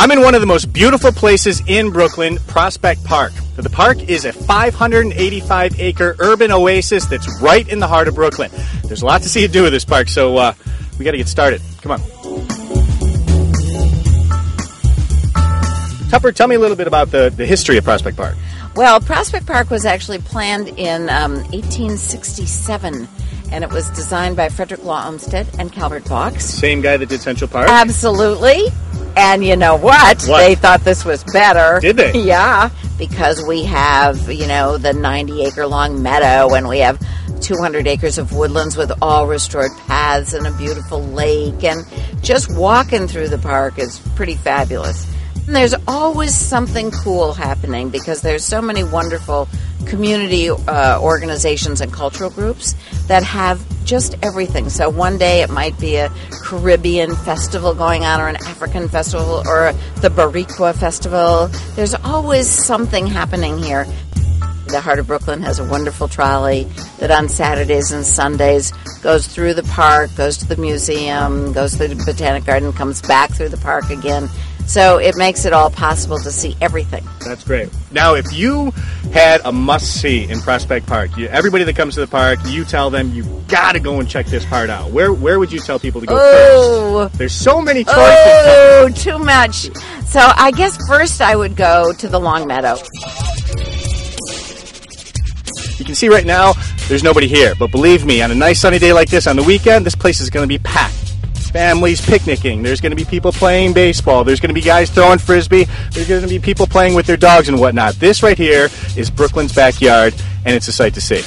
I'm in one of the most beautiful places in Brooklyn, Prospect Park. The park is a 585-acre urban oasis that's right in the heart of Brooklyn. There's a lot to see and do with this park, so we got to get started. Come on. Tupper, tell me a little bit about the history of Prospect Park. Well, Prospect Park was actually planned in 1867, and it was designed by Frederick Law Olmsted and Calvert Vaux. Same guy that did Central Park? Absolutely. And you know what? They thought this was better. Did they? Yeah, because we have, the 90-acre-long meadow, and we have 200 acres of woodlands with all restored paths and a beautiful lake, and just walking through the park is pretty fabulous. And there's always something cool happening because there's so many wonderful community organizations and cultural groups that have just everything. So one day it might be a Caribbean festival going on, or an African festival, or the Barikwa festival. There's always something happening here. The Heart of Brooklyn has a wonderful trolley that on Saturdays and Sundays goes through the park, goes to the museum, goes to the Botanic Garden, comes back through the park again. So it makes it all possible to see everything. That's great. Now, if you had a must-see in Prospect Park, everybody that comes to the park, you tell them you got to go and check this part out. Where would you tell people to go first? There's so many choices. Oh, too much. So I guess first I would go to the Long Meadow. You can see right now there's nobody here, but believe me, on a nice sunny day like this on the weekend, this place is going to be packed. Families picnicking. There's going to be people playing baseball. There's going to be guys throwing frisbee. There's going to be people playing with their dogs and whatnot. This right here is Brooklyn's backyard, and it's a sight to see.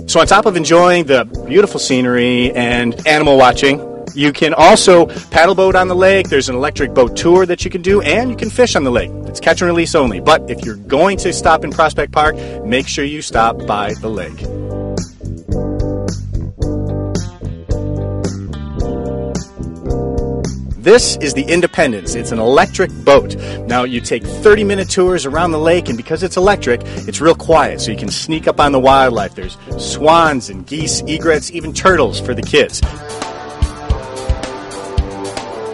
So on top of enjoying the beautiful scenery and animal watching, you can also paddle boat on the lake. There's an electric boat tour that you can do, and you can fish on the lake. It's catch and release only. But if you're going to stop in Prospect Park, make sure you stop by the lake. This is the Independence. It's an electric boat. Now, you take 30-minute tours around the lake, and because it's electric, it's real quiet, so you can sneak up on the wildlife. There's swans and geese, egrets, even turtles for the kids.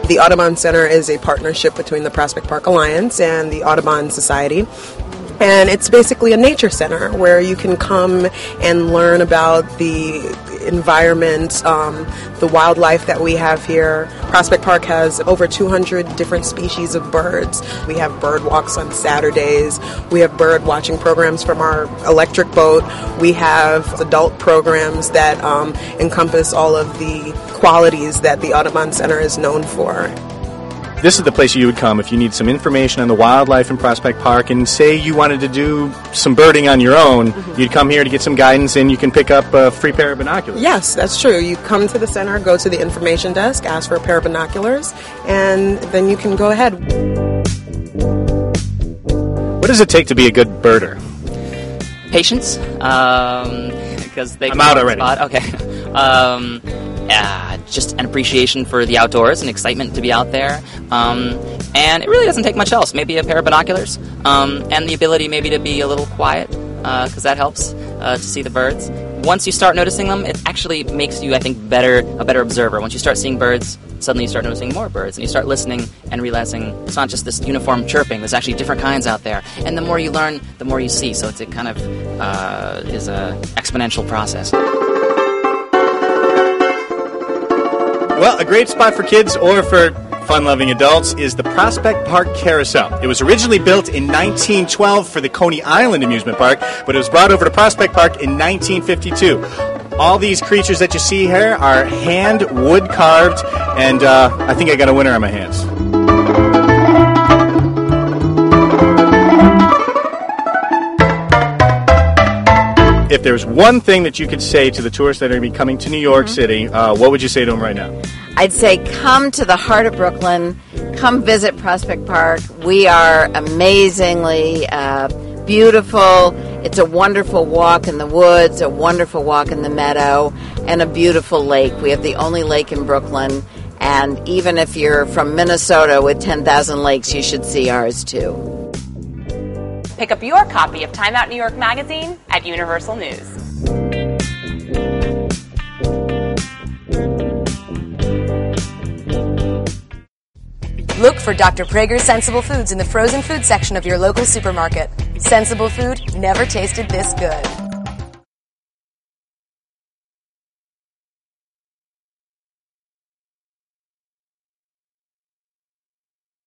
The Audubon Center is a partnership between the Prospect Park Alliance and the Audubon Society. And it's basically a nature center where you can come and learn about the environment, the wildlife that we have here. Prospect Park has over 200 different species of birds. We have bird walks on Saturdays. We have bird watching programs from our electric boat. We have adult programs that encompass all of the qualities that the Audubon Center is known for. This is the place you would come if you need some information on the wildlife in Prospect Park, and say you wanted to do some birding on your own. You'd come here to get some guidance, and you can pick up a free pair of binoculars. Yes, that's true. You come to the center, go to the information desk, ask for a pair of binoculars, and then you can go ahead. What does it take to be a good birder? Patience, because they I'm out already. Okay. Just an appreciation for the outdoors and excitement to be out there. And it really doesn't take much else. Maybe a pair of binoculars, and the ability maybe to be a little quiet, because that helps to see the birds. Once you start noticing them, it actually makes you, I think, a better observer. Once you start seeing birds, suddenly you start noticing more birds, and you start listening and realizing it's not just this uniform chirping. There's actually different kinds out there. And the more you learn, the more you see. So it kind of is an exponential process. Well, a great spot for kids or for fun-loving adults is the Prospect Park Carousel. It was originally built in 1912 for the Coney Island amusement park, but it was brought over to Prospect Park in 1952. All these creatures that you see here are hand wood carved, and I think I got a winner on my hands. If there's one thing that you could say to the tourists that are going to be coming to New York City, what would you say to them right now? I'd say come to the heart of Brooklyn. Come visit Prospect Park. We are amazingly beautiful. It's a wonderful walk in the woods, a wonderful walk in the meadow, and a beautiful lake. We have the only lake in Brooklyn. And even if you're from Minnesota with 10,000 lakes, you should see ours too. Pick up your copy of Time Out New York magazine at Universal News. Look for Dr. Prager's Sensible Foods in the frozen food section of your local supermarket. Sensible food never tasted this good.